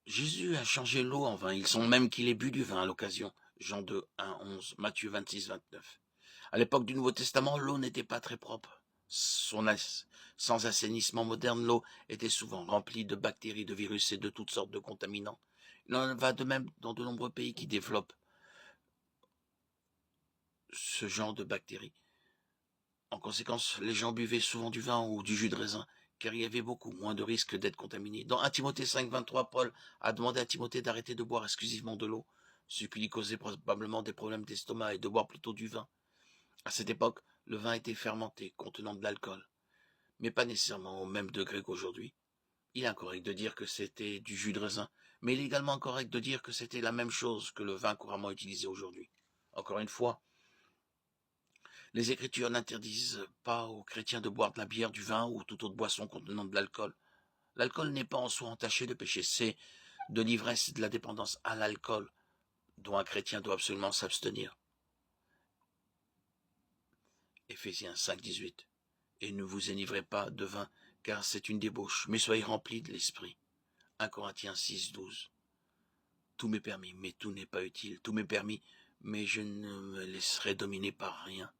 Jésus a changé l'eau en vin. Ils sont même qu'il ait bu du vin à l'occasion. Jean 2, 1, 11, Matthieu 26, 29. À l'époque du Nouveau Testament, l'eau n'était pas très propre. Sans assainissement moderne, l'eau était souvent remplie de bactéries, de virus et de toutes sortes de contaminants. Il en va de même dans de nombreux pays qui développent ce genre de bactéries. En conséquence, les gens buvaient souvent du vin ou du jus de raisin, car il y avait beaucoup moins de risques d'être contaminés. Dans 1 Timothée 5, 23, Paul a demandé à Timothée d'arrêter de boire exclusivement de l'eau, ce qui lui causait probablement des problèmes d'estomac, et de boire plutôt du vin. À cette époque, le vin était fermenté, contenant de l'alcool, mais pas nécessairement au même degré qu'aujourd'hui. Il est incorrect de dire que c'était du jus de raisin, mais il est également incorrect de dire que c'était la même chose que le vin couramment utilisé aujourd'hui. Encore une fois, les Écritures n'interdisent pas aux chrétiens de boire de la bière, du vin ou toute autre boisson contenant de l'alcool. L'alcool n'est pas en soi entaché de péché, c'est de l'ivresse et de la dépendance à l'alcool dont un chrétien doit absolument s'abstenir. Éphésiens 5, 18. Et ne vous enivrez pas de vin, car c'est une débauche, mais soyez remplis de l'esprit. 1 Corinthiens 6, 12. Tout m'est permis, mais tout n'est pas utile. Tout m'est permis, mais je ne me laisserai dominer par rien.